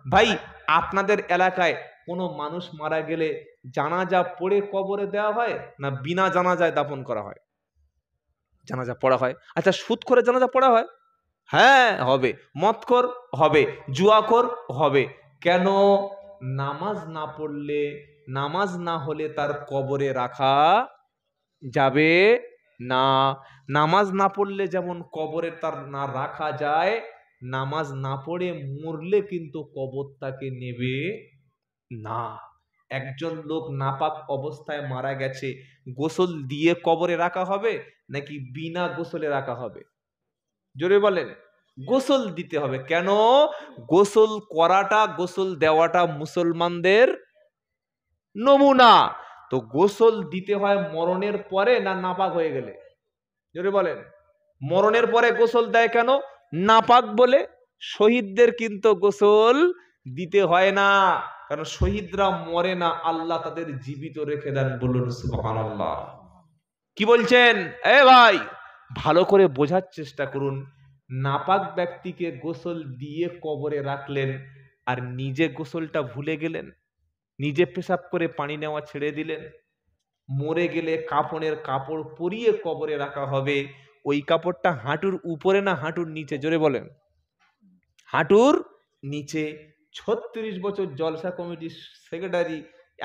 ভাই আপনাদের এলাকায় কোনো মানুষ মারা গেলে জানাজা পড়ে কবরে দেওয়া হয় না বিনা জানাজায় দাফন করা হয়? জানাজা পড়া হয়। আচ্ছা, সুদখোরের জানাজা পড়া হয়? হ্যাঁ হবে। মদখোর হবে, জুয়াখোর হবে। কেন? নামাজ না পড়লে, নামাজ না হলে তার কবরে রাখা যাবে না। নামাজ না পড়লে যেমন কবরে তার না রাখা যায়, নামাজ না পড়ে মরলে কিন্তু কবর তাকে নেবে না। একজন লোক নাপাক অবস্থায় মারা গেছে, গোসল দিয়ে কবরে রাখা হবে নাকি বিনা গোসলে রাখা হবে? জোরে বলেন। গোসল দিতে হবে। কেন? গোসল করাটা, গোসল দেওয়াটা মুসলমানদের নমুনা। তো গোসল দিতে হয় মরণের পরে না নাপাক হয়ে গেলে? জোরে বলেন। মরণের পরে গোসল দেয় কেন? নাপাক বলে। শহীদদের কিন্তু গোসল দিতে হয় না, কারণ শহীদরা মরে না, আল্লাহ তাদের জীবিত রেখে দেন। বলুন সুবহানাল্লাহ। কি বলছেন? এ ভাই ভালো করে বোঝার চেষ্টা করুন। নাপাক ব্যক্তিকে গোসল দিয়ে কবরে রাখলেন আর নিজে গোসলটা ভুলে গেলেন, নিজে পেশাব করে পানি নেওয়া ছেড়ে দিলেন। মরে গেলে কাফনের কাপড় পরিয়ে কবরে রাখা হবে। ওই কাপড়টা হাঁটুর উপরে না হাঁটুর নিচে? জোরে বলেন। হাঁটুর নিচে। ৩৬ বছর জলসা কমিটির সেক্রেটারি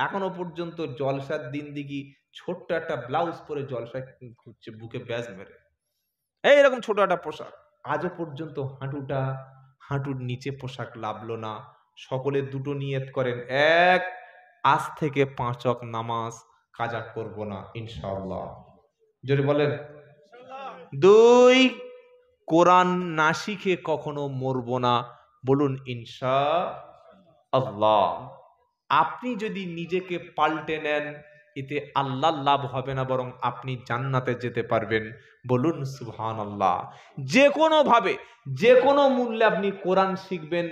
এখনো পর্যন্ত জলসার দিন দিকে ছোট্ট একটা ব্লাউজ পরে জলসা ঘুরছে, বুকে ব্যাজ মেরে, এইরকম ছোট একটা পোশাক। আজও পর্যন্ত হাঁটুর নিচে পোশাক লাভলো না। সকলে দুটো নিয়ত করেন, এক, আজ থেকে ৫ ওয়াক্ত নামাজ কাজা করব না ইনশাআল্লাহ। যদি বলেন। দুই, কোরআন না শিখে কখনো মরব না, বলুন ইনশাআল্লাহ। আপনি যদি নিজেকে পাল্টে নেন, এতে আল্লাহ লাভ হবে না, বরং আপনি জান্নাতে যেতে পারবেন। বলুন সুবহানাল্লাহ। যে কোনো ভাবে, যে কোনো মূল্যে আপনি কোরআন শিখবেন,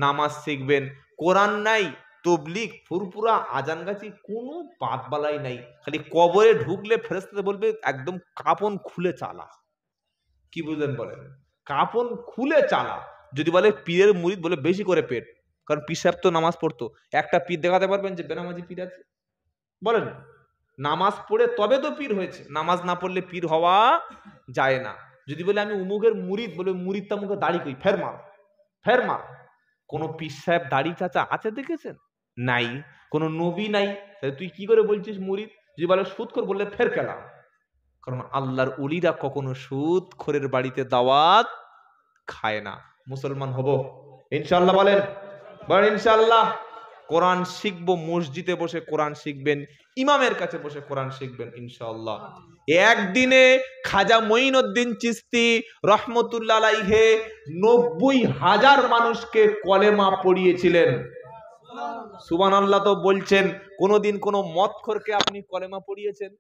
নামাজ শিখবেন। কোরআন নাই, তবলিগ, ফুরফুরা, আজানগাছি কোনো বাদবালাই নাই। খালি কবরে ঢুকলে ফেরেশতা বলবে একদম কাপন খুলে চালা। কি বুঝলেন বলেন? কাপন খুলে চালা। যদি বলে পীরের মুরিদ, বলে বেশি করে পেট, কারণ পীর সাহেব তো নামাজ পড়তো। একটা পীর দেখাতে পারবেন যে বেনামাজি পীর আছে? বলেন। নামাজ পড়ে তবে তো পীর হয়েছে, নামাজ না পড়লে পীর হওয়া যায় না। যদি বলে আমি উমুকের মুরিদ, বলে মুরিদটা মুখে দাড়ি কই, ফের মার, ফের মার। কোন পীর সাহেব দাড়ি চাচা আছে দেখেছেন? নাই। কোন নবী নাই, তুই কি করে বলছিস মুরিদ? যদি বলে সুদ কর, বললে ফের কেলাম। কারণ আল্লাহর ওলিরা কখনো সুদ খোরের বাড়িতে দাওয়াত খায় না। মুসলমান হব ইনশাআল্লাহ, বলেন। বলেন ইনশাআল্লাহ। কোরআন শিখবো, মসজিদে বসে কোরআন শিখবেন, ইমামের কাছে বসে কোরআন শিখবেন ইনশাআল্লাহ। একদিনে খাজা মঈনুদ্দিন চিশতি রহমতুল্লাহ আলাইহি ৯০,০০০ মানুষকে কলেমা পড়িয়েছিলেন। সুবহানাল্লাহ তো বলছেন। কোনদিন কোন মদখোরকে আপনি কলেমা পড়িয়েছেন?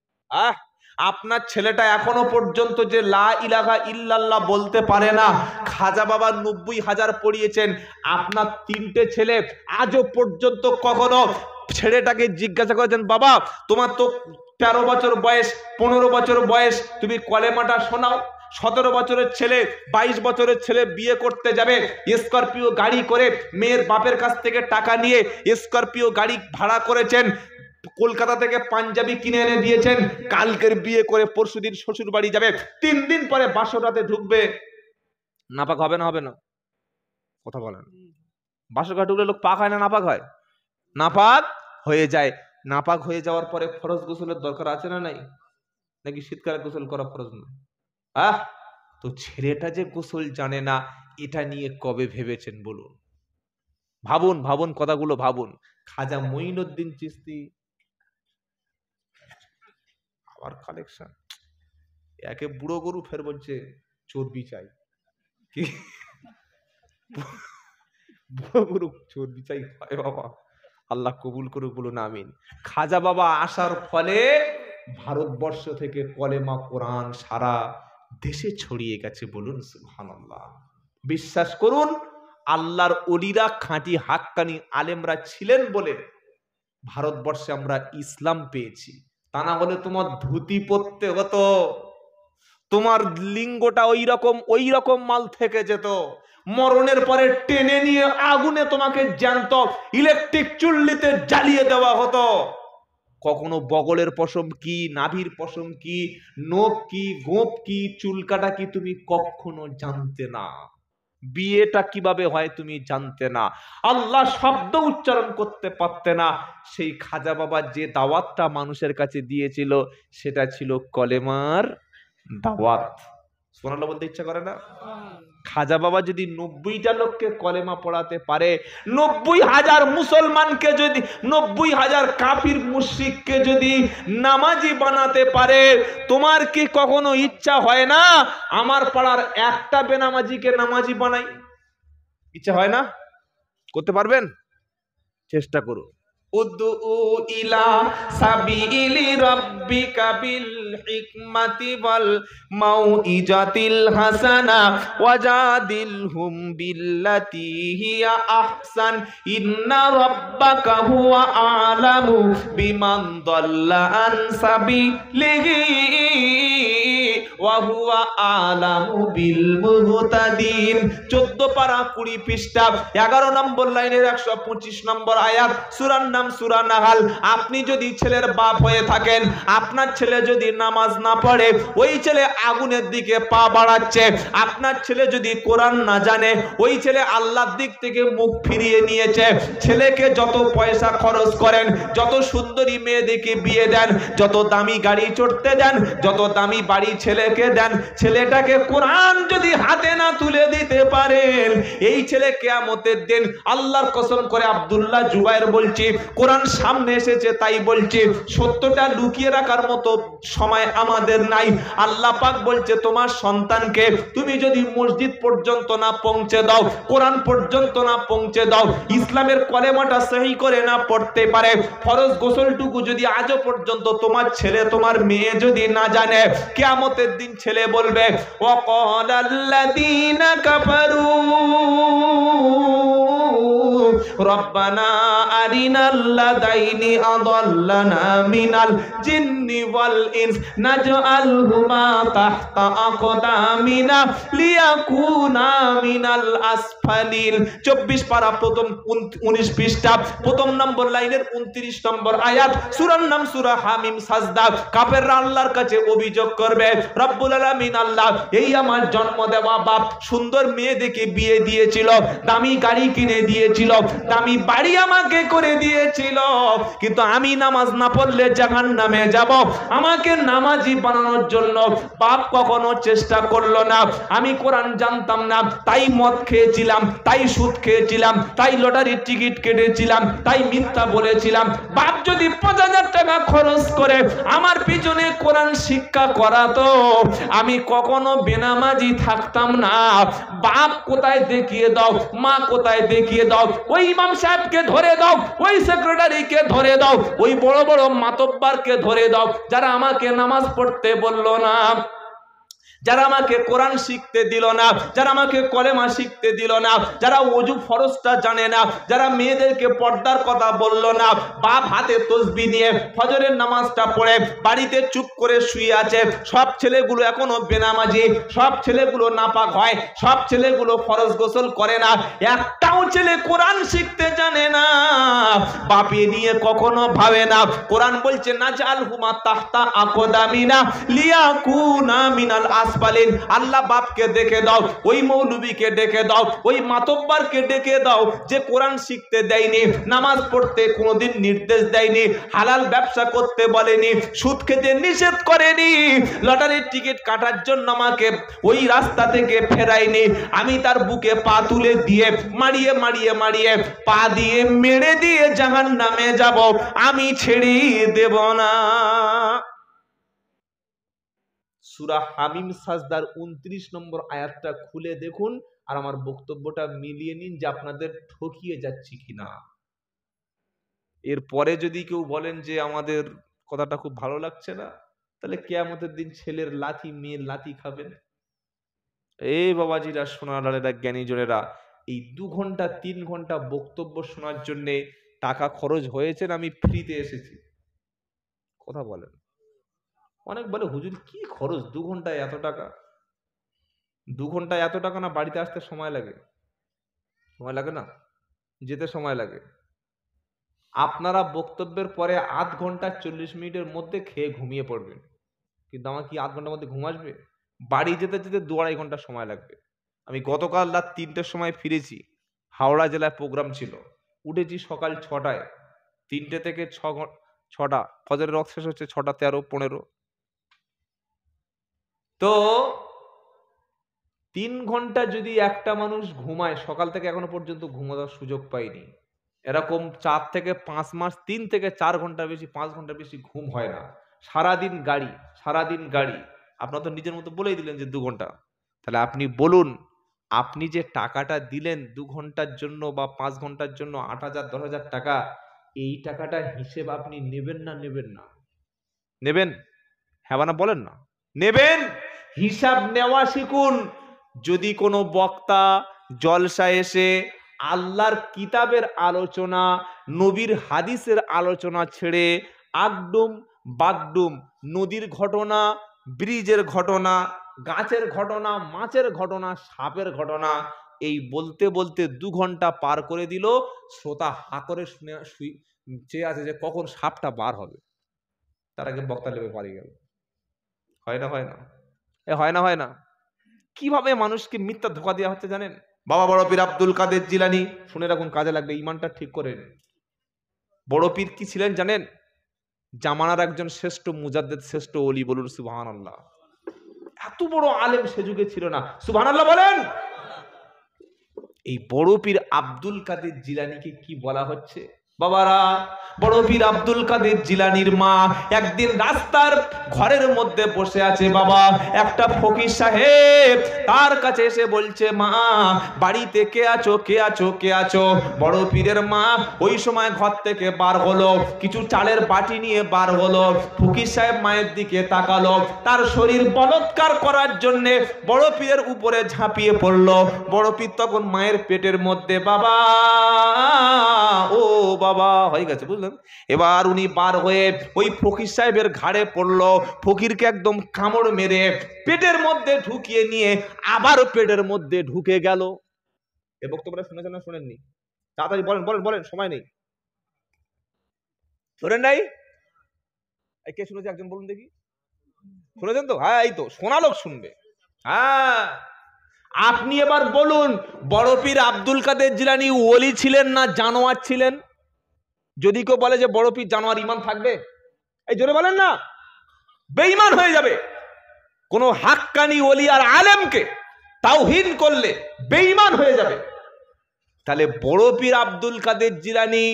আপনার ছেলেটা এখনো পর্যন্ত যে লা ইলাহা ইল্লাল্লাহ বলতে পারে না, খাজা বাবা ৯০,০০০ পড়িয়েছেন। আপনার ৩টে ছেলে আজও পর্যন্ত কখনো ছেলেটাকে জিজ্ঞাসা করেছেন, বাবা তোমার তো ১৩ বছর বয়স, ১৫ বছর বয়স, তুমি কলেমাটা শোনাও? ১৭ বছরের ছেলে, ২২ বছরের ছেলে বিয়ে করতে যাবে, স্করপিও গাড়ি করে মেয়ের বাপের কাছ থেকে টাকা নিয়ে স্করপিও গাড়ি ভাড়া করেছেন, কলকাতা থেকে পাঞ্জাবি কিনে এনে দিয়েছেন, কালকের বিয়ে করে পরশুদিন শ্বশুর বাড়ি যাবে, ৩ দিন পরে বাসর রাতে ঢুকবে। নাপাক হবে না? হবে না? কথা বলেন। বাসর ঘাট ঢুকলে লোক পাক হয় না নাপাক হয়? নাপাক হয়ে যায়। নাপাক হয়ে যাওয়ার পরে ফরজ গোসলের দরকার আছে না নাই? নাকি শীতকালে গোসল করা ফরজ না? তো ছেলেটা যে গোসল জানে না, এটা নিয়ে কবে ভেবেছেন বলুন? ভাবুন, ভাবুন, কথাগুলো ভাবুন। খাজা মঈনুদ্দিন চিশতি আবার কালেকশন, একে বুড়ো গরু, ফের বলছে চর্বি চাই। কি বুড়ো গরু চর্বি চাই? হয় বাবা, আল্লাহ কবুল করুক, বলুন আমিন। খাজা বাবা আসার ফলে ভারতবর্ষ থেকে কলেমা কোরআন সারা দেশে ছড়িয়ে গেছে, বলুন সুবহানাল্লাহ। বিশ্বাস করুন, আল্লাহর ওলিরা খাঁটি হাক্কানি আলেমরা ছিলেন বলে ভারতবর্ষে আমরা ইসলাম পেয়েছি। তা না হলে তোমার ধুতি পরতে হতো, তোমার লিঙ্গটা ওই রকম মাল থেকে যেত। মরণের পরে টেনে নিয়ে আগুনে তোমাকে জ্যান্ত ইলেকট্রিক চুল্লিতে জ্বালিয়ে দেওয়া হতো। কখনো বগলের পশম কি, নাভির পশম কি, নখ কি, গোঁপ কি, চুল কাটা কি তুমি কখনো জানতে না। বিয়েটা কিভাবে হয় তুমি জানতে না। আল্লাহ শব্দ উচ্চারণ করতে পারতে না। সেই খাজা বাবা যে দাওয়াতটা মানুষের কাছে দিয়েছিল সেটা ছিল কলেমার দাওয়াত। সুবহানাল্লাহ বলতে ইচ্ছা করে না? খাজা বাবা যদি 90টা লোককে কলেমা পড়াতে পারে, 90,000 মুসলমানকে যদি, 90,000 কাফির মুশরিককে যদি নামাজি বানাতে পারে, তোমার কি কখনো ইচ্ছা হয় না আমার পাড়ার একটা বেনামাজিকে নামাজি বানাই? ইচ্ছা হয় না? করতে পারবেন? চেষ্টা করো। উদ্দু ইলা সাবিলি রাব্বিকা বিল হিকমাতি ওয়াল মাউইজাতিল হাসানা ওয়াজাদিলহুম বিল্লাতি হিয়া আহসান ইন্না রাব্বাকা হুয়া আলামু বিমান দাল্লা আন সাবিলিহি ওয়া হুয়া আলামু বিল মুহতাদিন। 14 পারা 20 পৃষ্ঠা 11 নম্বর লাইনের 125 নম্বর আয়াত, সূরার নাম সূরা নাহাল। আপনি যদি ছেলের বাপ হয়ে থাকেন, আপনার ছেলে যদি নামাজ না পড়ে, ওই ছেলে আগুনের দিকে পা বাড়াচ্ছে। আপনার ছেলে যদি কোরআন না জানে, ওই ছেলে আল্লাহর দিক থেকে মুখ ফিরিয়ে নিয়েছে। ছেলেকে যত পয়সা খরচ করেন, যত সুন্দরী মেয়েদেরকে বিয়ে দেন, যত দামি গাড়ি চড়তে দেন, যত দামি বাড়ি ছেলেকে দেন, ছেলেটাকে কোরআন যদি হাতে না তুলে দিতে পারেন, এই ছেলে কিয়ামতের দিন, আল্লাহর কসম করে আব্দুল্লাহ জুবায়ের বলছি, কোরআন সামনে এসেছে তাই বলছি, সত্যটা লুকিয়ে রাখার মতো সময় আমাদের নাই। আল্লাহ পাক বলছে তোমার সন্তানকে তুমি যদি মসজিদ পর্যন্ত না পৌঁছে দাও, কোরআন পর্যন্ত না পৌঁছে দাও, ইসলামের কলেমাটা সহি করে না পড়তে পারে, ফরজ গোসলটুকু যদি আজও পর্যন্ত তোমার ছেলে তোমার মেয়ে যদি না জানে, কিয়ামতের দিন ছেলে বলবে ওয়াকালাল্লাযীনা কাফারু রব্বানা আরিনাল্লাযাইনি আযাল্লানা মিনাল জিন্নি ওয়াল ইনস নাজআলহুমা তাহতা আকদামিনা লিয়াকুনা মিনাল আসফালিন। 24 পারা প্রথম 19 পৃষ্ঠা প্রথম নম্বর লাইনের 29 নম্বর আয়াত, সূরার নাম সূরা হামিম সাজদা। কাফেররা আল্লাহর কাছে অভিযোগ করবে, রব্বুল আলামিন আল্লাহ, এই আমার জন্ম দেওয়া বাপ সুন্দর মেয়ে দেখে বিয়ে দিয়েছিল, দামি গাড়ি কিনে দিয়েছিল, দামি বাড়ি আমাকে করে দিয়েছিল, কিন্তু আমি নামাজ না পড়লে জাহান্নামে যাব। আমাকে নামাজি বানানোর জন্য বাপ কখনো চেষ্টা করলো না। আমি কোরআন জানতাম না, তাই মদ খেয়েছিলাম, তাই সুদ খেয়েছিলাম, তাই লটারির টিকিট কেটেছিলাম, তাই মিথ্যা বলেছিলাম। বাপ যদি 5,000 টাকা খরচ করে আমার পিছনে কোরআন শিক্ষা করাতো, আমি কখনো বেনামাজি থাকতাম না। বাপ কোথায় দেখিয়ে দাও, মা কোথায় দেখিয়ে দাও, ওই ইমাম সাহেবকে ধরে দাও, ওই সেক্রেটারিকে ধরে দাও, ওই বড় বড় মাতব্বরকে ধরে দাও, যারা আমাকে নামাজ পড়তে বললো না, যারা আমাকে কোরআন শিখতে দিল না, যারা আমাকে কলেমা শিখতে দিল না, যারা ওযু ফরজটা জানে না, যারা মেয়েদেরকে পর্দার কথা বলল না, বাপ হাতে তসবিহ নিয়ে ফজরের নামাজটা পড়ে বাড়িতে চুপ করে শুয়ে আছে, সব ছেলেগুলো এখনো বেনামাজি, সব ছেলেগুলো নাপাক হয়, সব ছেলেগুলো ফরজ গোসল করে না, একটাও ছেলে কোরআন শিখতে জানে না। বাপে নিয়ে কখনো ভাবে না। কোরআন বলছে নাজআলহুমা তাহতা আকদামিনা লিয়াকুনা মিনাল আসফালিন। আল্লাহ বাপকে ডেকে দাও, ওই মৌলবীকে ডেকে দাও, ওই মাতব্বরকে ডেকে দাও যে কোরআন শিখতে দেয়নি, নামাজ পড়তে কোনোদিন নির্দেশ দেয়নি, হালাল ব্যবসা করতে বলেনি, সুদ খেতে নিষেধ করেনি, লটারির টিকিট কাটার জন্য আমাকে ওই রাস্তা থেকে ফেরায়নি। আমি তার বুকে পা তুলে দিয়ে মারিয়ে মারিয়ে মারিয়ে পা দিয়ে মেরে দিয়ে জাহান্নামে যাব, আমি ছেড়ে দেব না। সূরা হামিম সাজদার 29 নম্বর আয়াতটা খুলে দেখুন আর আমার বক্তব্যটা মিলিয়ে নিন যে আপনাদের ঠকিয়ে যাচ্ছি কিনা। এরপরে যদি কেউ বলেন যে আমাদের কথাটা খুব ভালো লাগছে না, তাহলে কিয়ামতের দিন ছেলের লাথি মেয়ের লাথি খাবেন। এই বাবাজিরা, সোনারালেরা, জ্ঞানীজনেরা, এই 2 ঘন্টা 3 ঘন্টা বক্তব্য শোনার জন্য টাকা খরচ হয়েছে না আমি ফ্রিতে এসেছি? কথা বলেন। অনেক বলে হুজুর কি খরচ, 2 ঘন্টায় এত টাকা? 2 ঘন্টায় এত টাকা না বাড়িতে আসতে সময় লাগে? সময় লাগে না? যেতে সময় লাগে। আপনারা বক্তব্যের পরে আধ ঘন্টা 40 মিনিটের মধ্যে খেয়ে ঘুমিয়ে পড়বেন, কিন্তু আমার কি আধ ঘন্টার মধ্যে ঘুম আসবে? বাড়ি যেতে যেতে 2-2.5 ঘন্টা সময় লাগবে। আমি গতকাল রাত 3টের সময় ফিরেছি। হাওড়া জেলায় প্রোগ্রাম ছিল, উঠেছি সকাল 6টায়। 3টে থেকে 6টা ফজরের রক্ত শেষ হচ্ছে 6টা 13-15। তো 3 ঘন্টা যদি একটা মানুষ ঘুমায়, সকাল থেকে এখনো পর্যন্ত ঘুমানোর সুযোগ পাইনি। এরকম 4 থেকে 5 মাস 3 থেকে 4 ঘন্টা বেশি, 5 ঘন্টা বেশি ঘুম হয় না। সারাদিন গাড়ি, সারাদিন গাড়ি। আপনার তো নিজের মতো বলেই দিলেন যে 2 ঘন্টা। তাহলে আপনি বলুন, আপনি যে টাকাটা দিলেন 2 ঘন্টার জন্য বা 5 ঘন্টার জন্য 8,000 10,000 টাকা, এই টাকাটা হিসেব আপনি নেবেন না নেবেন না? নেবেন? হ্যাঁ না বলেন না। নেবেন। হিসাব নেওয়া শিখুন। যদি কোনো বক্তা জলসা এসে আল্লাহর কিতাবের আলোচনা, নবীর হাদিসের আলোচনা ছেড়ে আগডুম বাগডুম, নদীর ঘটনা, ব্রিজের ঘটনা, গাছের ঘটনা, মাছের ঘটনা, সাপের ঘটনা, এই বলতে বলতে 2 ঘন্টা পার করে দিল, শ্রোতা হা করে শুনে চেয়ে আছে যে কখন সাপটা বার হবে। তার আগে বক্তা লেবে পালিয়ে গেল। হয় না? হয় না? হয় না? হয় না? কিভাবে মানুষকে মিথ্যা ধোঁকা দেওয়া হচ্ছে জানেন? বাবা বড় পীর আব্দুল কাদের জিলানী, শুনে রাখুন, কাজে লাগবে, ইমানটা ঠিক করে নিন। বড় পীর কি ছিলেন জানেন? জামানার একজন শ্রেষ্ঠ মুজাদ্দেদ, শ্রেষ্ঠ ওলি, বলুন সুবহানাল্লাহ। এত বড় আলেম সে যুগে ছিল না, সুবহানাল্লাহ বলেন। এই বড় পীর আব্দুল কাদের জিলানীকে কি বলা হচ্ছে? বাবারা, বড় পীর আব্দুল কাদের জিলানীর মা একদিন রাস্তার ঘরের মধ্যে বসে আছে। বাবা, একটা ফকির সাহেব তার কাছে এসে বলছে, মা বাড়িতে কে আছো, কে আছো, কে আছো? বড় পীরের মা ওই সময় ঘর থেকে বার হলো, কিছু চালের বাটি নিয়ে বার হলো। ফকির সাহেব মায়ের দিকে তাকালো, তার শরীর বলৎকার করার জন্যে বড় পীরের উপরে ঝাঁপিয়ে পড়লো। বড় পীর তখন মায়ের পেটের মধ্যে। বাবা, ও বাবা, হয়ে গেছে, বুঝলেন? এবার উনি বার হয়ে ওই ফকির সাহেবের ঘাড়ে পড়লো, ফকিরকে একদম কামড় মেরে পেটের মধ্যে ঢুকিয়ে নিয়ে আবার পেটের মধ্যে ঢুকে গেল। এ বক্তব্যটা শুনেছেন না শুনেননি? তাড়াতাড়ি বলেন বলেন বলেন, সময় নেই। শোনেন নাই? কে শুনেছে একজন বলুন দেখি। শুনেছেন তো? হ্যাঁ, এই তো শোনা লোক শুনবে। হ্যাঁ, আপনি এবার বলুন, বড় পীর আব্দুল কাদের জিলানী ওলি ছিলেন না জানোয়ার ছিলেন? যদি কেউ বলে যে বড় পীর জানোয়ার, ঈমান থাকবে? এই জোরে বলেন না, বেঈমান হয়ে যাবে। কোন হাক্কানি ওলি আর আলেমকে তাওহীদ করলে বেঈমান হয়ে যাবে। তাহলে বড় পীর আব্দুল কাদের জিলানী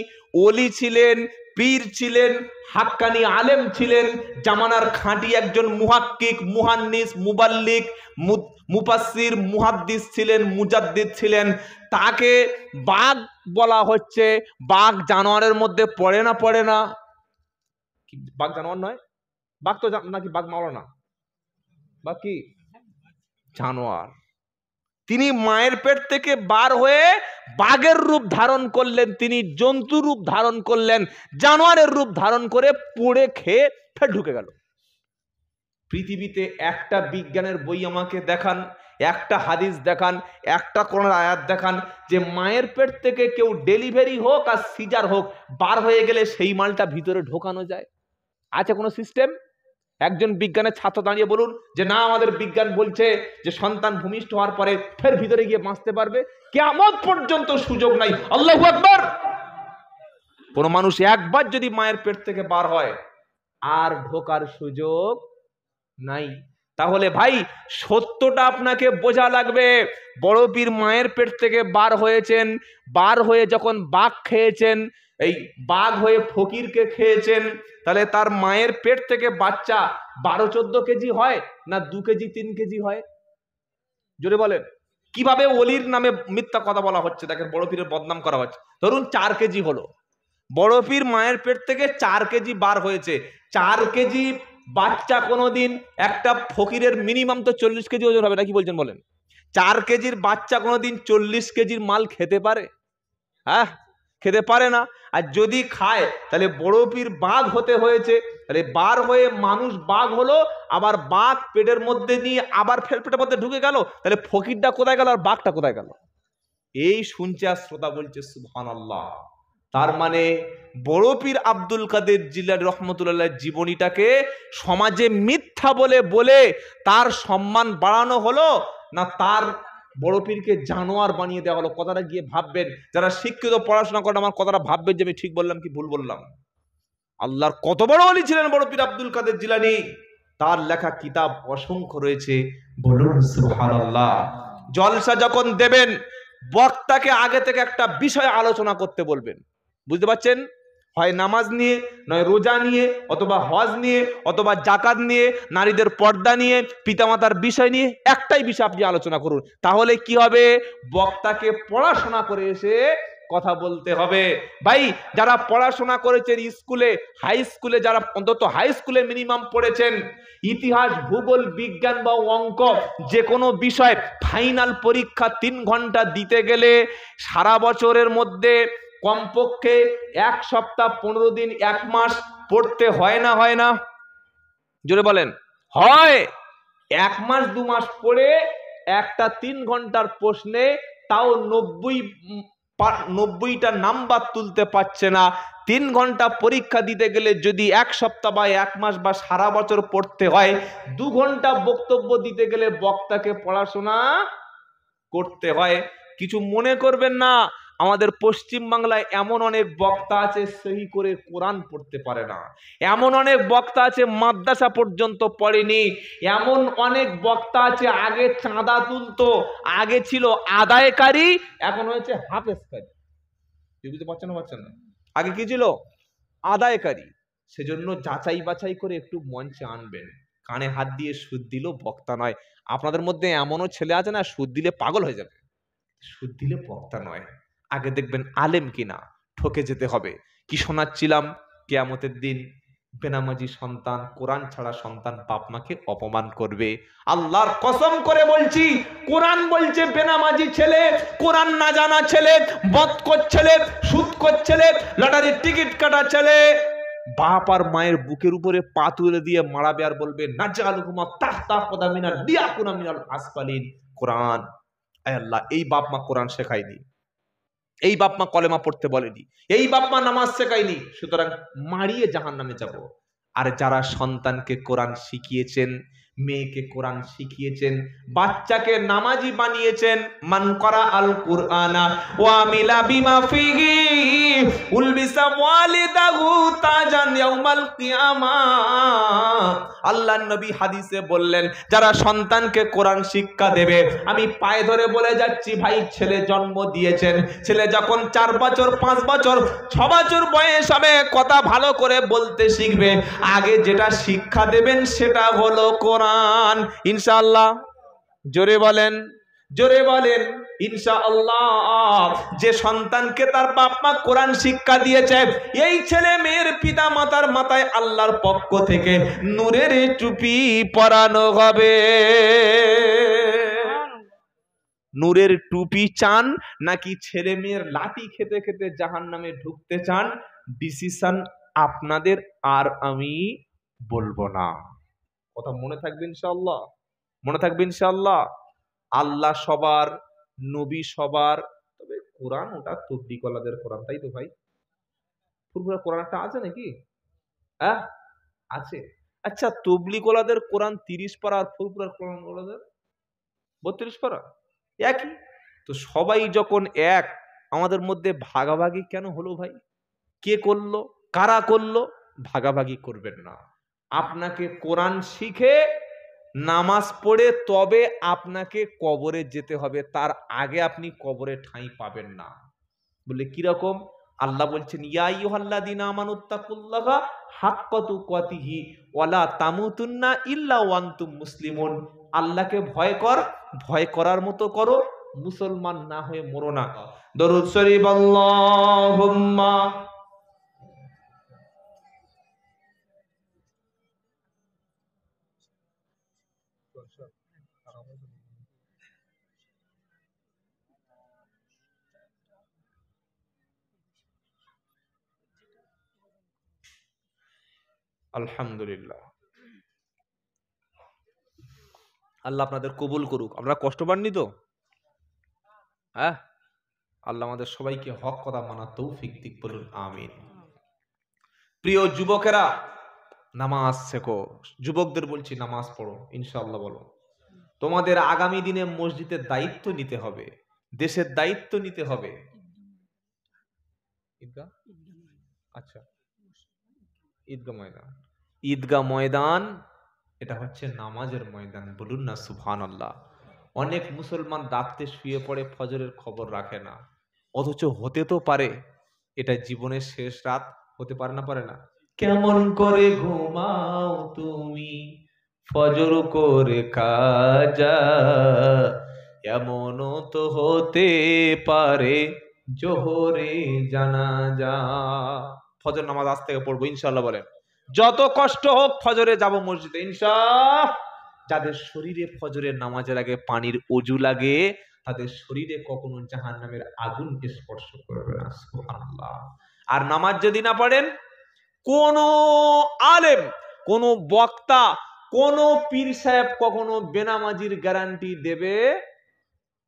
ওলি ছিলেন, পীর ছিলেন, হাক্কানি আলেম ছিলেন, জামানার খাঁটি একজন মুহাক্কিক, মুহান্নিস, মুবাল্লিগ, মুফাসসির, মুহাদ্দিস ছিলেন, মুজাদ্দিদ ছিলেন। তাকে বাঘ বলা হচ্ছে। বাঘ জানোয়ারের মধ্যে পড়ে না? পড়ে না? কি বাঘ জানোয়ার নয়? বাঘ তো নাকি বাঘ মাওলানা? বাঘ কি? জানোয়ার। তিনি মায়ের পেট থেকে বার হয়ে বাঘের রূপ ধারণ করলেন, তিনি জন্তু রূপ ধারণ করলেন, জানোয়ারের রূপ ধারণ করে পুড়ে খেয়ে ফের ঢুকে গেল। পৃথিবীতে একটা বিজ্ঞানের বই আমাকে দেখান, একটা হাদিস দেখান, একটা কোরআনের আয়াত দেখান যে মায়ের পেট থেকে কেউ ডেলিভারি হোক আর সিজার হোক, বার হয়ে গেলে সেই মালটা ভিতরে ঢোকানো যায়? আছে কোনো সিস্টেম? একজন বিজ্ঞানের ছাত্র দাঁড়িয়ে বলুন যে না, আমাদের বিজ্ঞান বলছে যে সন্তান ভূমিষ্ঠ হওয়ার পরে ফের ভিতরে গিয়ে বাঁচতে পারবে। কিয়ামত পর্যন্ত সুযোগ নাই। আল্লাহু আকবার। কোন মানুষ একবার যদি মায়ের পেট থেকে বার হয় আর ঢোকার সুযোগ নাই। তাহলে ভাই, সত্যটা আপনাকে বোঝা লাগবে। বড় পীর মায়ের পেট থেকে বার হয়েছেন, বার হয়ে যখন বাঘ খেয়েছেন, এই বাঘ হয়ে ফকিরকে খেয়েছেন, তাহলে তার মায়ের পেট থেকে বাচ্চা 12-14 কেজি হয় না 2 কেজি 3 কেজি হয়? জোরে বলেন। কিভাবে ওলির নামে মিথ্যা কথা বলা হচ্ছে, দেখেন বড় পীরের বদনাম করা হচ্ছে। ধরুন 4 কেজি হলো, বড় পীর মায়ের পেট থেকে 4 কেজি বার হয়েছে। 4 কেজি বাচ্চা কোনোদিন একটা ফকিরের মিনিমাম তো 40 কেজি ওজন হবে, নাকি বলছেন বলেন? 4 কেজির বাচ্চা কোনোদিন 40 কেজির মাল খেতে পারে? হ্যাঁ, খেতে পারে না। আর যদি খায় তাহলে বড় পীর বাঘ হতে হয়েছে। তাহলে বার হয়ে মানুষ বাঘ হলো, আবার বাঘ পেটের মধ্যে নিয়ে আবার ফের পেটের মধ্যে ঢুকে গেল, তাহলে ফকিরটা কোথায় গেল আর বাঘটা কোথায় গেল? এই শুনছে আর শ্রোতা বলছে সুবহানাল্লাহ। তার মানে বড় পীর আব্দুল কাদের জিলানী রহমতুল্লাহ জীবনীটাকে সমাজে মিথ্যা বলে বলে তার সম্মান বাড়ানো হলো, না তার বড় পীরকে জানোয়ার বানিয়ে দেওয়া হলো? কথাটা গিয়ে ভাববেন, যারা শিক্ষিত পড়াশোনা করেন আমার কথাটা ভাববেন যে আমি ঠিক বললাম কি ভুল বললাম। আল্লাহর কত বড় ওলি ছিলেন বড় পীর আব্দুল কাদের জিলানী, তার লেখা কিতাব অসংখ্য রয়েছে, বলুন সুবহানাল্লাহ। জলসা যখন দেবেন বক্তাকে আগে থেকে একটা বিষয় আলোচনা করতে বলবেন, বুঝতে পারছেন? হয় নামাজ নিয়ে, নয় রোজা নিয়ে, অথবা হজ নিয়ে, অথবা জাকাত নিয়ে, নারীদের পর্দা নিয়ে, পিতামাতার বিষয় নিয়ে, একটাই বিষয় আপনি আলোচনা করুন। তাহলে কি হবে? বক্তাকে পড়াশোনা করে এসে কথা বলতে হবে। ভাই যারা পড়াশোনা করেছেন স্কুলে, হাই স্কুলে, যারা অন্তত হাই স্কুলে মিনিমাম পড়েছেন, ইতিহাস, ভূগোল, বিজ্ঞান বা অঙ্ক যে কোনো বিষয় ফাইনাল পরীক্ষা 3 ঘন্টা দিতে গেলে সারা বছরের মধ্যে কমপক্ষে 1 সপ্তাহ, 15 দিন, 1 মাস পড়তে হয় না হয় না? জোরে বলেন। হয়। 1 মাস 2 মাস পড়ে একটা 3 ঘন্টার প্রশ্নে তাও 90টা নাম্বার তুলতে পারছে না। 3 ঘন্টা পরীক্ষা দিতে গেলে যদি 1 সপ্তাহ বা 1 মাস বা সারা বছর পড়তে হয়, 2 ঘন্টা বক্তব্য দিতে গেলে বক্তাকে পড়াশোনা করতে হয়। কিছু মনে করবেন না, আমাদের পশ্চিম বাংলায় এমন অনেক বক্তা আছে সহি করে কোরআন পড়তে পারে না, এমন অনেক বক্তা আছে মাদ্রাসা পর্যন্ত পড়েনি, এমন অনেক বক্তা আছে আগে চাঁদা তুলতো, আগে ছিল আদায়কারী, এখন হয়েছে হাফেজকারী। বুঝতে পারছেন না? আগে কি ছিল? আদায়কারী। সেজন্য যাচাই বাছাই করে একটু মঞ্চে আনবেন। কানে হাত দিয়ে সুদ দিল বক্তা নয়। আপনাদের মধ্যে এমনও ছেলে আছে না সুদ দিলে পাগল হয়ে যাবে, সুদ দিলে বক্তা নয়। আগে দেখবেন আলেম কিনা, ঠকে যেতে হবে। কি শোনাচ্ছিলাম? কিয়ামতের দিন বেনামাজি সন্তান, কোরআন ছাড়া সন্তান বাপ মাকে অপমান করবে। আল্লাহর কসম করে বলছি, কোরআন বলছে বেনামাজি ছেলে, কোরআন না জানা ছেলে, বদকর ছেলে, সুদকর ছেলে, লটারির টিকিট কাটা ছেলে বাপ আর মায়ের বুকের উপরে পা তুলে দিয়ে মারাবে আর বলবে নাজালুহুমা তাহতা কদামিনাল লিয়াকুনা মিনাল আসফালিন। কোরআন, আয় আল্লাহ, এই বাপ মা কোরআন শেখায়নি, এই বাপ মা কলেমা পড়তে বলেনি, এই বাপ মা নামাজ শেখায়নি, সুতরাং মারিয়ে জাহান্নামে যাব। আর যারা সন্তানকে কোরআন শিখিয়েছেন, মেয়েকে কোরআন শিখিয়েছেন, বাচ্চাকে নামাজি বানিয়েছেন, মান করা আল কুরআনা ওয়া আমিলা বিমা ফিহি উলবিসা ওয়ালিদাহু তাজান ইয়াউমাল কিয়ামাহ। আল্লাহর নবী হাদিসে বললেন, যারা সন্তানকে কোরআন শিক্ষা দেবে, আমি পায়ে ধরে বলে যাচ্ছি ভাই, ছেলে জন্ম দিয়েছেন, ছেলে যখন 4 বছর, 5 বছর, 6 বছর বয়স হবে, কথা ভালো করে বলতে শিখবে, আগে যেটা শিক্ষা দেবেন সেটা হলো কোরআন। ইনশাআল্লাহ। জোরে বলেন, জোরে বলেন ইনশাআল্লাহ। যে সন্তানকে তার বাপ মা কোরআন শিক্ষা দিয়েছে, এই ছেলে মেয়ের পিতা মাতার মাথায় আল্লাহর পক্ষ থেকে নূরের টুপি পরানো হবে। নূরের টুপি চান নাকি ছেলে মেয়ের লাঠি খেতে খেতে জাহান্নামে ঢুকতে চান? ডিসিশন আপনাদের, আর আমি বলবো না। কথা মনে থাকবে ইনশাআল্লাহ, মনে থাকবে ইনশাআল্লাহ। আল্লাহ সবার, নবী সবার, তবে কোরআন ওটা তবলিগওয়ালাদের কোরআন, তাই তো ভাই? ফুরফুরা কোরআন একটা আছে নাকি? হ্যাঁ আছে। আচ্ছা, তবলিগওয়ালাদের কোরআন 30 পারা আর ফুরফুরার কোরআন ওয়ালাদের 32 পারা, একই তো। সবাই যখন এক, আমাদের মধ্যে ভাগাভাগি কেন হলো ভাই? কে করলো, কারা করলো? ভাগাভাগি করবেন না। আপনাকে কোরআন শিখে নামাজ পড়ে তবে আপনাকে কবরে যেতে হবে, তার আগে আপনি কবরে ঠাঁই পাবেন না। বলে কিরকম? আল্লাহ বলছেন, ইয়া আইয়ুহাল্লাযীনা আমানুত্তাকুল্লাহা হাক্কা তুকাতিহি ওয়া লা তামুতুন্না ইল্লা ওয়া আনতুম মুসলিমুন। আল্লাহকে ভয় কর, ভয় করার মতো করো, মুসলমান না হয়ে মরো না। দরুদ শরীফ আল্লাহুম্মা। আলহামদুলিল্লাহ, আল্লাহ আপনাদের কবুল করুক। আমরা কষ্ট পাননি তো? হ্যাঁ, আল্লাহ আমাদের সবাইকে হক কথা মানা তৌফিক দিক, বলুন আমিন। প্রিয় যুবকেরা, নামাজ শেখো। যুবকদের বলছি নামাজ পড়ো, ইনশাআল্লাহ বলো। তোমাদের আগামী দিনে মসজিদের দায়িত্ব নিতে হবে, দেশের দায়িত্ব নিতে হবে। ঈদগাহ, আচ্ছা, ঈদগাহ ময়দান, ঈদগাহ ময়দান এটা হচ্ছে নামাজের ময়দান, বলুন না সুবহানাল্লাহ। অনেক মুসলমান রাত্রে শুয়ে পড়ে, ফজরের খবর রাখে না, অথচ হতে তো পারে এটা জীবনের শেষ রাত, হতে পারে না? পারে না? কেমন করে ঘুমাও তুমি ফজর করে কাজা, এমনও তো হতে পারে জোহরে জানাজা। ফজর নামাজ আজ থেকে পড়বো ইনশাআল্লাহ, বলেন। যত কষ্ট হোক ফজরে যাব মসজিদে ইনশাআল্লাহ। যাদের শরীরে ফজরের নামাজের আগে পানির অজু লাগে, তাদের শরীরে কখনো জাহান্নামের আগুনকে স্পর্শ করবে না, সুবহানাল্লাহ। আর নামাজ যদি না পড়েন, কোন আলেম, কোন বক্তা, কোন পীর সাহেব কখনো বেনামাজির গ্যারান্টি দেবে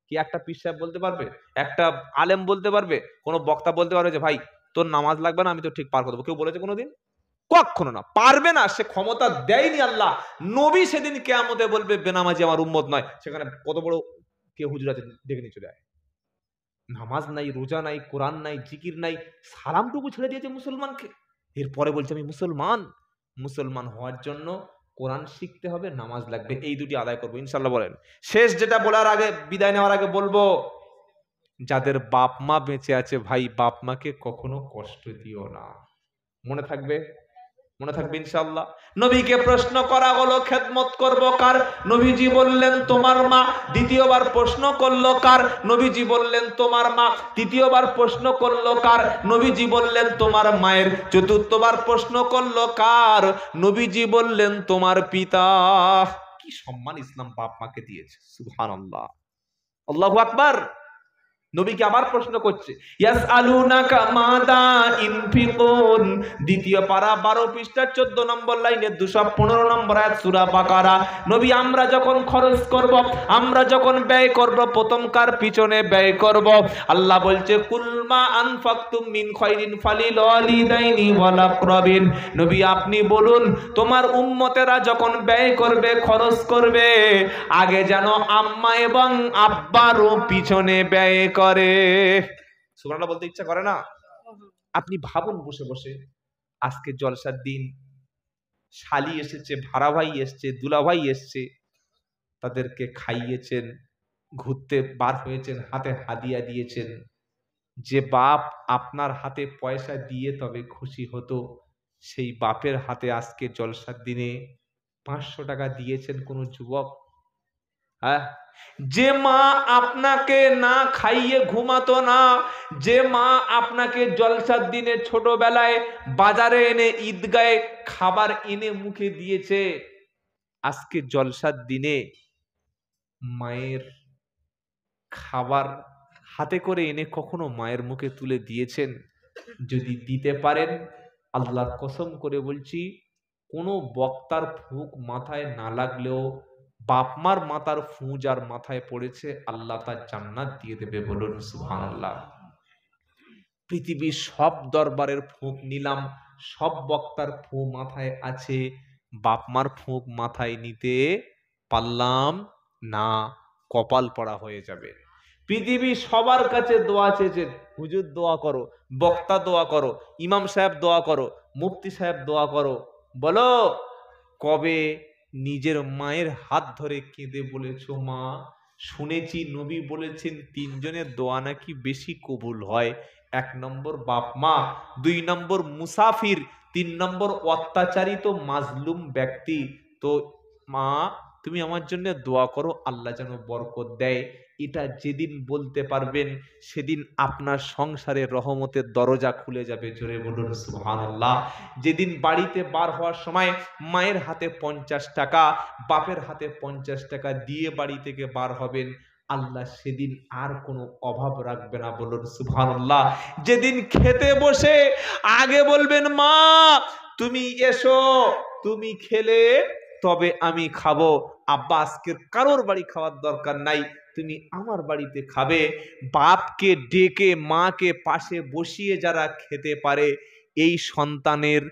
কি? একটা পীর সাহেব বলতে পারবে, একটা আলেম বলতে পারবে, কোন বক্তা বলতে পারবে যে ভাই তোর নামাজ লাগবে না, আমি তো ঠিক পার করে দেবো? কেউ বলেছে কোনোদিন? কখনো না, পারবে না, সে ক্ষমতা দেয়নি আল্লাহ। নবী সেদিন কিয়ামতে বলবে বেনামাজি আমার উম্মত নয়। সেখানে কত বড় কে হুজুর আছে, ডেকে নিয়ে চলে আয়। নামাজ নাই, রোজা নাই, কোরআন নাই, জিকির নাই, সালামটুকু ছেড়ে দিয়েছে মুসলমানকে। এরপরে বলছে আমি মুসলমান। মুসলমান হওয়ার জন্য কোরআন শিখতে হবে, নামাজ লাগবে, এই দুটি আদায় করবো ইনশাল্লাহ, বলেন। শেষ যেটা বলার আগে, বিদায় নেওয়ার আগে বলবো, যাদের বাপ মা বেঁচে আছে ভাই, বাপ মাকে কখনো কষ্ট দিও না। মনে থাকবে? মনে থাকবে ইনশাআল্লাহ। নবীকে প্রশ্ন করা হলো খেদমত করব কার? নবীজি বললেন তোমার মা। দ্বিতীয়বার প্রশ্ন করলো কার? নবীজি বললেন তোমার মা। তৃতীয়বার প্রশ্ন করলো কার? নবীজি বললেন তোমার মায়ের। চতুর্থবার প্রশ্ন করলো কার? নবীজি বললেন তোমার পিতা। কি সম্মান ইসলাম বাপ মাকে দিয়েছে, সুবহানাল্লাহ, আল্লাহু আকবার। নবীকে আবার প্রশ্ন করছে, ইয়াসআলুনাকা মাদা ইনফিকুন। দ্বিতীয় পারা 12 পৃষ্ঠা 14 নম্বর লাইনে 215 নম্বর আয়াত সূরা বাকারা। নবী আমরা যখন খরচ করব, আমরা যখন ব্যয় করব, প্রথম কার পিছনে ব্যয় করব? আল্লাহ বলছে কুলমা আনফাকতুম মিন খায়রিন ফালিল ওয়ালিদাইনি ওয়াল আকরাবিন। নবী আপনি বলুন, তোমার উম্মতেরা যখন ব্যয় করবে, খরচ করবে, আগে যেন আম্মা এবং আব্বারও পিছনে ব্যয় করে। সুবহানাল্লাহ বলতে ইচ্ছা করে না? আপনি ভাবুন বসে বসে, আজকে জলসার দিন, শালি এসেছে, ভাড়া ভাই এসছে, দুলা ভাই এসছে, তাদেরকে খাইয়েছেন, ঘুরতে বার হয়েছেন, হাতে হাদিয়া দিয়েছেন। যে বাপ আপনার হাতে পয়সা দিয়ে তবে খুশি হতো, সেই বাপের হাতে আজকে জলসার দিনে 500 টাকা দিয়েছেন কোন যুবক? হ্যাঁ, যে মা আপনাকে না খাইয়ে ঘুমাতো না, যে মা আপনাকে জলসার দিনে ছোটবেলায় বাজারে এনে, ঈদগায়ে খাবার এনে মুখে দিয়েছে, আজকে জলসার দিনে মায়ের খাবার হাতে করে এনে কখনো মায়ের মুখে তুলে দিয়েছেন? যদি দিতে পারেন, আল্লাহর কসম করে বলছি, কোনো বক্তার ফুঁক মাথায় না লাগলেও বাপমার মাথার ফু যার মাথায় পড়েছে, আল্লাহ তার জান্নাত দিয়ে দেবে, বলুন সুবহানাল্লাহ। পৃথিবীর সব দরবারের ফুঁক নিলাম, সব বক্তার ফু মাথায় আছে, বাপমার ফুঁক মাথায় নিতে পারলাম না, কপাল পড়া হয়ে যাবে। পৃথিবী সবার কাছে দোয়া চেয়েছেন, হুজুর দোয়া করো, বক্তা দোয়া করো, ইমাম সাহেব দোয়া করো, মুফতি সাহেব দোয়া করো। বলো কবে নিজের মায়ের হাত ধরে কেঁদে বলেছো মা, শুনেছি নবী বলেছেন 3 জনের দোয়া নাকি বেশি কবুল হয়? 1 নম্বর বাপ মা, 2 নম্বর মুসাফির, 3 নম্বর অত্যাচারিত মাজলুম ব্যক্তি। তো মা তুমি আমার জন্য দোয়া করো, আল্লাহ যেন বরকত দেয়। এটা যেদিন বলতে পারবেন, সেদিন আপনার সংসারে রহমতের দরজা খুলে যাবে, জোরে বলুন সুবহানাল্লাহ। যেদিন বাড়িতে বার হওয়ার সময় মায়ের হাতে 50 টাকা, বাপের হাতে 50 টাকা দিয়ে বাড়ি থেকে বার হবেন, আল্লাহ সেদিন আর কোনো অভাব রাখবে না, বলুন সুবহানাল্লাহ। যেদিন খেতে বসে আগে বলবেন মা তুমি এসো, তুমি খেলে তবে আমি খাবো, আব্বা আজকের কারোর বাড়ি খাওয়ার দরকার নাই, তুমি আমার বাড়িতে খাবে। বাপকে ডেকে মাকে পাশে বসিয়ে যারা খেতে পারে, এই সন্তানের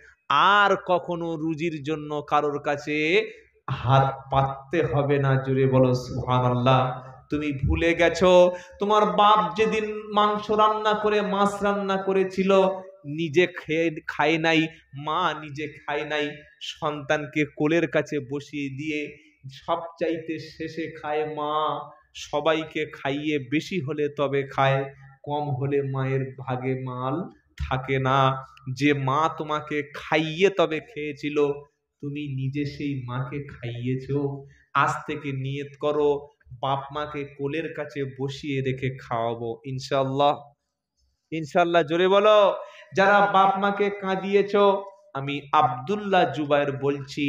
আর কখনো রুজির জন্য কারোর কাছে হাত পাততে হবে না। জোরে বলো সুবহানাল্লাহ। তুমি ভুলে গেছো তোমার বাপ যেদিন মাংস রান্না করে মাছ রান্না করেছিল, নিজে খেয়ে খায় নাই, মা নিজে খায় নাই, সন্তানকে কোলের কাছে বসিয়ে দিয়ে সবচাইতে শেষে খায় মা। সবাইকে খাইয়ে বেশি হলে তবে খায়, কম হলে মায়ের ভাগে মাল থাকে না। যে মা তোমাকে খাইয়ে তবে খেয়েছিল, তুমি নিজে সেই মাকে খাইয়েছো। আজ থেকে নিয়ত করো বাপ মাকে কোলের কাছে বসিয়ে রেখে খাওয়াবো ইনশাআল্লাহ। ইনশাআল্লাহ জোরে বলো। যারা বাপ মাকে কাঁদিয়েছো, আমি আব্দুল্লাহ জুবায়ের বলছি,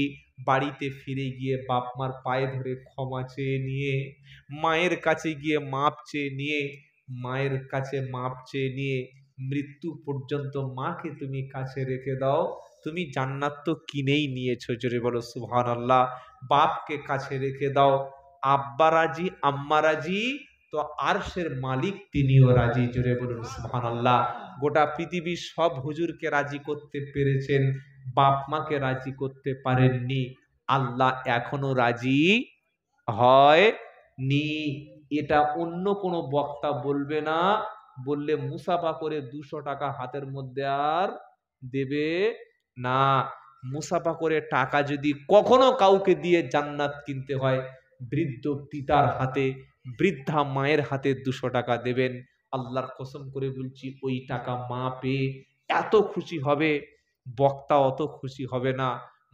বাড়িতে ফিরে গিয়ে বাপ মার পায়ে ধরে ক্ষমা চেয়ে নিয়ে, মায়ের কাছে গিয়ে মাপ চেয়ে নিয়ে, মায়ের কাছে মাপ চেয়ে নিয়ে মৃত্যু পর্যন্ত মাকে তুমি কাছে রেখে দাও। তুমি জান্নাত তো কিনেই নিয়েছো। জোরে বলো সুবহানাল্লাহ। বাপকে কাছে রেখে দাও, আব্বা রাজি আম্মা রাজি, তো আরশের মালিক তিনিও রাজি। জোরে বলুন সুবহানাল্লাহ। গোটা পৃথিবীর সব হুজুরকে রাজি করতে পেরেছেন, বাপ মাকে রাজি করতে পারেননি। আল্লাহ এখনো রাজি হয়নি। এটা অন্য কোনো বক্তা বলবে না, বললে মুসাফা করে 200 টাকা হাতের মধ্যে আর দেবে না। মুসাফা করে টাকা যদি কখনো কাউকে দিয়ে জান্নাত কিনতে হয়, বৃদ্ধ পিতার হাতে, বৃদ্ধা মায়ের হাতে 200 টাকা দেবেন। আল্লাহর কসম করে বলছি, ওই টাকা মা পেয়ে এত খুশি হবে, বক্তা অত খুশি হবে না।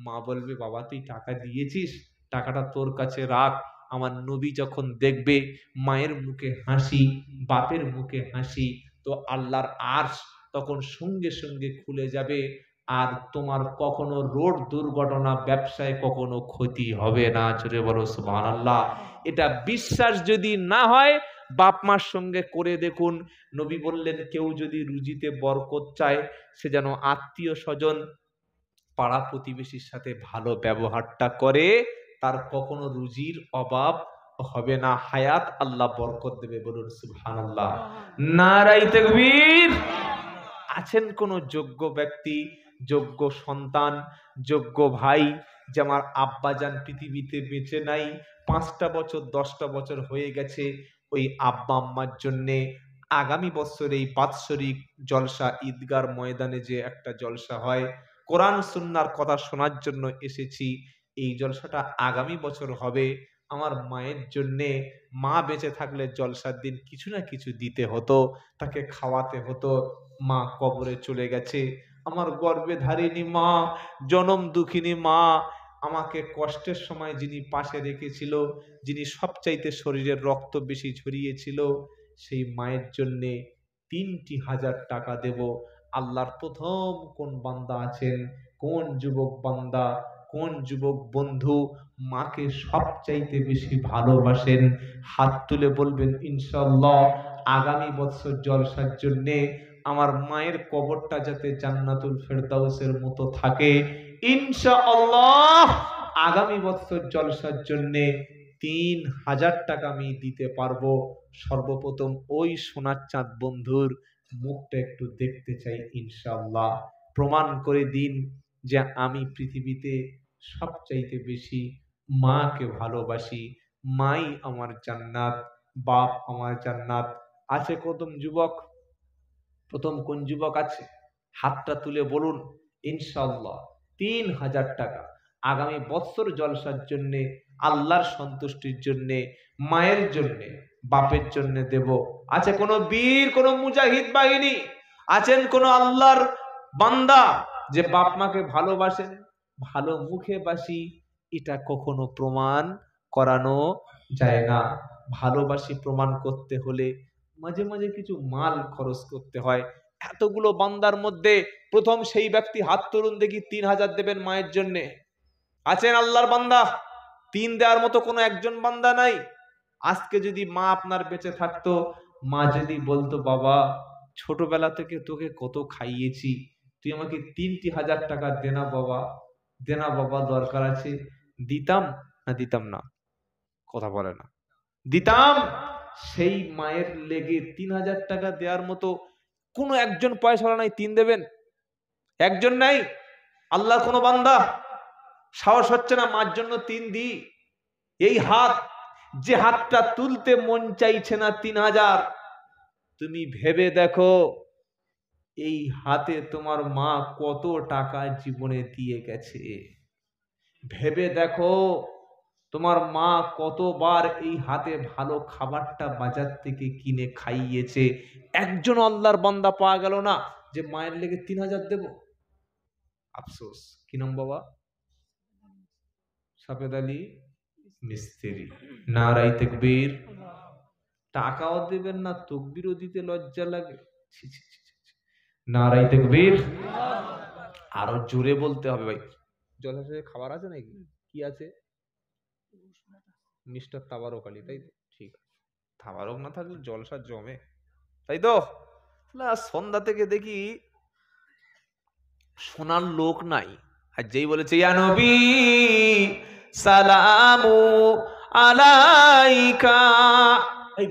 মা বলবে, বাবা তুই টাকা দিয়েছিস, টাকাটা তোর কাছে রাখ। আমার নবী যখন দেখবে মায়ের মুখে হাসি, বাপের মুখে হাসি, তো আল্লাহর আরশ তখন সঙ্গে সঙ্গে খুলে যাবে। আর তোমার কখনো রোড দুর্ঘটনা, ব্যবসায় কখনো ক্ষতি হবে না। জোরে বলো সুবহানাল্লাহ। এটা বিশ্বাস যদি না হয়, বাপ মার সঙ্গে করে দেখুন। নবী বললেন, কেউ যদি রুজিতে বরকত চায়, সে যেন আত্মীয় স্বজন পাড়া প্রতিবেশীর সাথে ভালো ব্যবহারটা করে, তার কখনো রুজির অভাব হবে না। হায়াত আল্লাহ বরকত দেবে। বলুন সুবহানাল্লাহ। নারায়ে তাকবীর। আছেন কোন যোগ্য ব্যক্তি, যোগ্য সন্তান, যোগ্য ভাই, যে আমার আব্বাজান পৃথিবীতে বেঁচে নাই, 5টা বছর 10টা বছর হয়ে গেছে, ওই আব্বা আম্মার জন্যে আগামী বছর এই বাৎসরিক জলসা, ঈদগার ময়দানে যে একটা জলসা হয়, কোরআন সুন্নাহর কথা শোনার জন্য এসেছি। এই জলসাটা আগামী বছর হবে। আমার মায়ের জন্যে, মা বেঁচে থাকলে জলসার দিন কিছু না কিছু দিতে হতো, তাকে খাওয়াতে হতো। মা কবরে চলে গেছে। আমার গর্ভে ধারিণী মা, জনম দুঃখিনী মা, আমাকে কষ্টের সময় যিনি পাশে রেখেছিল, যিনি সবচাইতে শরীরের রক্ত বেশি ঝরিয়েছিল, সেই মায়ের জন্যে 3টি টাকা দেব। আল্লাহর প্রথম কোন বান্দা আছেন, কোন যুবক বান্দা, কোন যুবক বন্ধু মাকে সবচাইতে বেশি ভালোবাসেন? হাত তুলে বলবেন ইনশাআল্লাহ। আগামী বছর জলসার জন্যে আমার মায়ের কবরটা যাতে জান্নাতুল ফেরদাউসের মতো থাকে, ইনশাআল্লাহ আগামী বছর জলসার জন্যে 3000 টাকা আমি দিতে পারবো। সর্বপ্রথম ওই সোনার চাঁদ বন্ধুর মুখটা একটু দেখতে চাই ইনশাআল্লাহ। প্রমাণ করে দিন যে আমি পৃথিবীতে সবচাইতে বেশি মাকে ভালোবাসি, মাই আমার জান্নাত, বাপ আমার জান্নাত। আছে কতম যুবক? প্রথম কোন যুবক আছে? হাতটা তুলে বলুন। ইনশাআল্লাহ 3000 টাকা আগামী বছর জলসার জন্য, আল্লাহর সন্তুষ্টির জন্য, মায়ের জন্য, বাপের জন্য দেব। আছে কোন বীর, কোন মুজাহিদ বাহিনী, আছেন কোন আল্লাহর বান্দা যে বাপ মাকে ভালোবাসেন? ভালো মুখে বাসি, এটা কখনো প্রমাণ করানো যায় না। ভালোবাসি প্রমাণ করতে হলে মাঝে মাঝে কিছু মাল খরচ করতে হয়। এতগুলো বান্দার মধ্যে প্রথম সেই ব্যক্তি হাত তুলুন দেখি, 3000 দেবেন মায়ের জন্য। আছেন আল্লাহর বান্দা? 3 দেওয়ার মতো কোনো একজন বান্দা নাই? আজকে যদি মা আপনার বেঁচে থাকতো, মা যদি বলতো, বাবা ছোটবেলা থেকে তোকে কত খাইয়েছি, তুই আমাকে 3000 টাকা দেনা বাবা, দেনা বাবা, দরকার আছে, দিতাম না দিতাম না? কথা বলে না। দিতাম। সেই মায়ের লেগে 3000 টাকা দেওয়ার মতো কোনো একজন পয়সা নাই 3 দেবেন? একজন নাই? আল্লাহর কোনো বান্দা সাহস হচ্ছে না মার জন্য 3 দিই? এই হাত, যে হাতটা তুলতে মন চাইছে না 3000, তুমি ভেবে দেখো এই হাতে তোমার মা কত টাকা জীবনে দিয়ে গেছে। ভেবে দেখো তোমার মা কতবার এই হাতে ভালো খাবারটা বাজার থেকে কিনে খাইয়েছে। একজন আল্লাহর বান্দা পাওয়া গেল না যে মায়ের লেগে 3000 দেব। আফসোস। কি নাম বাবা? সাফেদ আলী মিস্ত্রি। নারায়ে তাকবীর। টাকাও দেবেন না, তাকবীরও দিতে লজ্জা লাগে। ছি ছি ছি ছি। নারায়ে তাকবীর। আরো জোরে বলতে হবে ভাই। জলসায় খাবার আছে নাকি? কি আছে? মিস্টার তাবারক আলী, তাই তো? ঠিক আছে। তাবারক না থাকলে জলসা জমে, তাই তো? না, সন্ধ্যা থেকে দেখি শোনার লোক নাই, আর যেই বলেছে ইয়া নবী সালামু আলাইকা, এই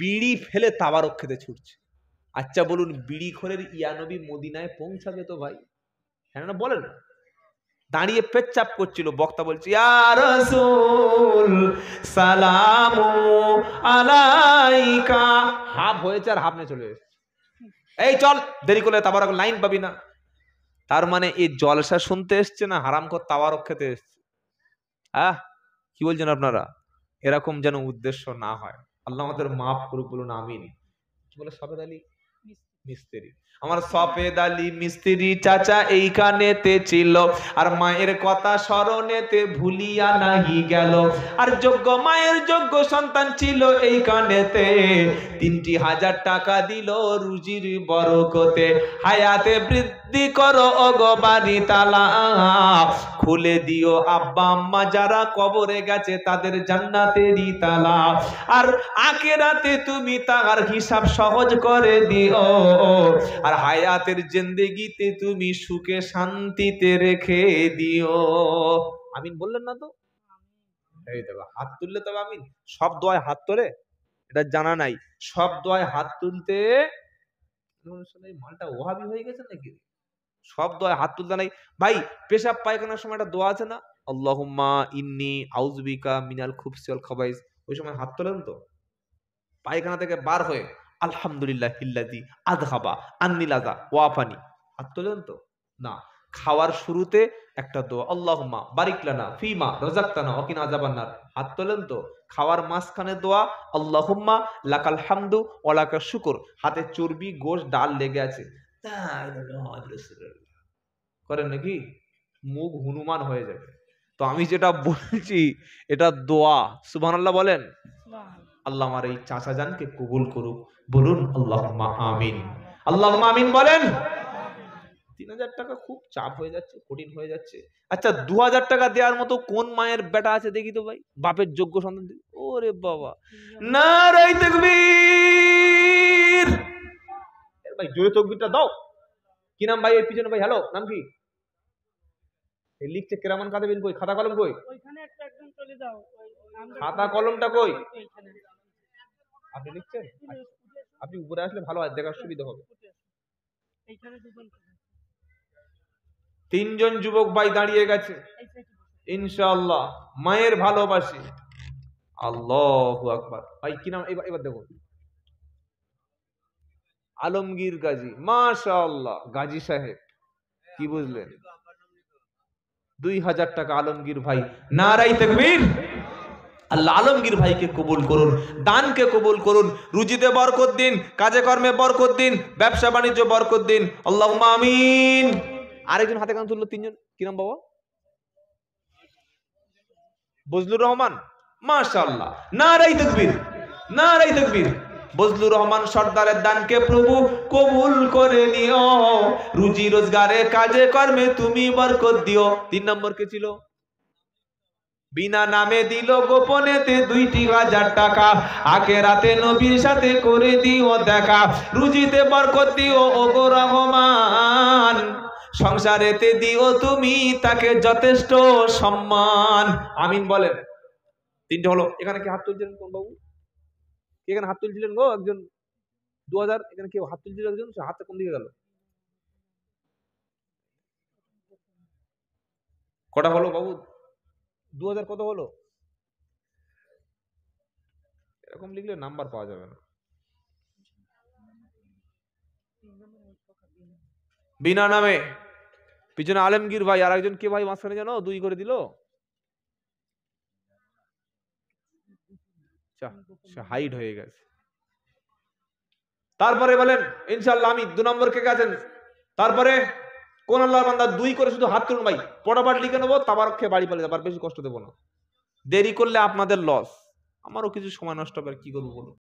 বিড়ি ফেলে তাবারক খেতে ছুটছে। আচ্ছা বলুন, বিড়ি খোরের ইয়া নবী মদিনায় পৌঁছাবে তো ভাই? হ্যাঁ না বলেন? দাঁড়িয়ে পেচ্ছাপ করছিল, বক্তা বলছে ইয়া রাসূল সালামু আলাইকা, হাফ হয়েছে আর হাফ নিয়ে চলে এসেছে। এই চল, দেরি করলে তাবারক লাইন পাবি না। তার মানে এই জলসা শুনতে এসছে না হারামখোর তাবারক খেতে এসছে? কি বলছেন আপনারা? এরকম যেন উদ্দেশ্য না হয়। আল্লাহ আমাদের মাফ করুক, বলুন আমিন। কি বলে সাফেদ আলী মিস্ত্রি? আমার সাফেদ আলী মিস্ত্রি চাচা এইখানেতে ছিল, আর মায়ের কথা স্মরণেতে ভুলিয়া নাহি গেল। আর যোগ্য মায়ের যোগ্য সন্তান ছিল এইখানেতে, 3,000 টাকা দিল রুজির বরকতে। হায়াতে বৃদ্ধি করো ওগো বাড়ি তালা, খুলে দিও আব্বা আম্মা যারা কবরে গেছে তাদের জান্নাতেরই তালা। আর আখিরাতে তুমি তার হিসাব সহজ করে দিও, আর হায়াতের জিন্দেগিতে তুমি সুখে শান্তিতে রেখে দিও। আমিন বললেন না তো? এই দেখো হাত তুললে তবে আমিন। সব দোয়ায় হাত তোলে? এটা জানা নাই। সব দোয়ায় হাত তুলতে মালটা ওহাবি হয়ে গেছে নাকি? সব দোয়ায় হাত তুলতে নাই ভাই। পেশাব পায়খানার সময় একটা দোয়া আছে না, আল্লাহুম্মা ইন্নী আউযু বিকা মিনাল খুবসি ওয়াল খাবাইস, ওই সময় হাত তোলেন তো? পায়খানা থেকে বার হয়ে আলহামদুলিল্লাহিল্লাযী আযহাবা আন্নিল আযা ওয়া আফানি, হাত তোলেন তো? না। খাওয়ার শুরুতে একটা দোয়া, আল্লাহুম্মা বারিক লানা ফিমা রাযাকতানা ওয়া কিনা আযাবান্নার, হাত তোলেন তো? খাওয়ার মাঝখানে দোয়া, আল্লাহুম্মা লাকাল হামদু ওয়া লাকাশ শুকর, হাতে চর্বি গোশ ডাল লেগে আছে, করেন নাকি? মুখ হনুমান হয়ে যাবে। তো আমি যেটা বলছি এটা দোয়া, সুবহানাল্লাহ বলেন। আল্লাহ আমার এই চাচা জানকে কবুল করুক, বলুন আল্লাহুম্মা আমিন। আল্লাহুম্মা আমিন বলেন। 3000 টাকা খুব চাপ হয়ে যাচ্ছে, কঠিন হয়ে যাচ্ছে। আচ্ছা 2000 টাকা দেওয়ার মতো কোন মায়ের বেটা আছে দেখি তো ভাই, বাপের যোগ্য সন্তান। ওরে বাবা, নারায়ে তাকবীর। ভাই জোরে তাকবীরটা দাও। কি নাম ভাই এর পিছনে? ভাই হ্যালো, নাম কি? এই লিখছে কেরামান কাতেবিন, কই খাতা কলম কই? ওইখানে একটা একদম চলে যাও, খাতা কলমটা কই? আপনি লিখছেন? আপনি উপরে আসলে ভালো হয়, দেখার সুবিধা হবে। এইখানে তিনজন যুবক ভাই দাঁড়িয়ে গেছে ইনশাআল্লাহ, মায়ের ভালোবাসি। আল্লাহু আকবার। ভাই কি নাম? এবার দেখুন, আলমগীর গাজী, মাশাআল্লাহ। গাজী সাহেব, কি বুঝলেন? 2000 টাকা আলমগীর ভাই। নারায়ে তাকবীর। আল্লাহ আলমগীর ভাইকে কবুল করুন, দানকে কবুল করুন, রুজিতে বরকত দিন, কাজে কর্মে বরকত দিন, ব্যবসা বাণিজ্য বরকত দিন, আল্লাহুম্মা আমিন। আরেকজন হাতে কান তুললো, 3 জন। কি নাম বাবা? বজলুর রহমান, মাশাআল্লাহ। নারায়ে তাকবীর, নারায়ে তাকবীর। বজলুর রহমান সর্দারের দানকে প্রভু কবুল করে নিও, রুজি রোজগারে কাজে কর্মে তুমি বরকত দিও। 3 নম্বর কে ছিল? বিনা নামে দিল গোপনেতে 2,000 টাকা, আখিরাতে নবীর সাথে করে দিও দেখা, রুজিতে বরকত দিও ওগো রহমান, সংসারেতে দিও তুমি তাকে যথেষ্ট সম্মান। আমিন বলেন। তিনটে হলো। এখানে কি হাত তুলছিলেন কোন বাবু? এখানে হাত তুলছিলেন গো একজন 2000, এখানে কেউ হাত তুলছিল একজন, সে হাতটা কোন দিকে গেল? কটা হলো বাবু? 2000 কত হলো? এরকম লিখলে নাম্বার পাওয়া যাবে না। বিনা নামে পিছনে আলমগীর ভাই, আর একজন কে ভাই মাঝখানে জানো 2 করে দিল? হাইড হয়ে গেছে। তারপরে বলেন ইনশাআল্লাহ। আমি 2 নম্বর কে আছেন? তারপরে কোন আল্লাহর বান্দা 2 করে শুধু হাত তুলুন ভাই, পটাপট লিখে নেবো, তারপর খেয়ে বাড়ি পালিয়ে যাবো, আর বেশি কষ্ট দেবো না। দেরি করলে আপনাদের লস, আমারও কিছু সময় নষ্ট হবে, কি করবো বলুন।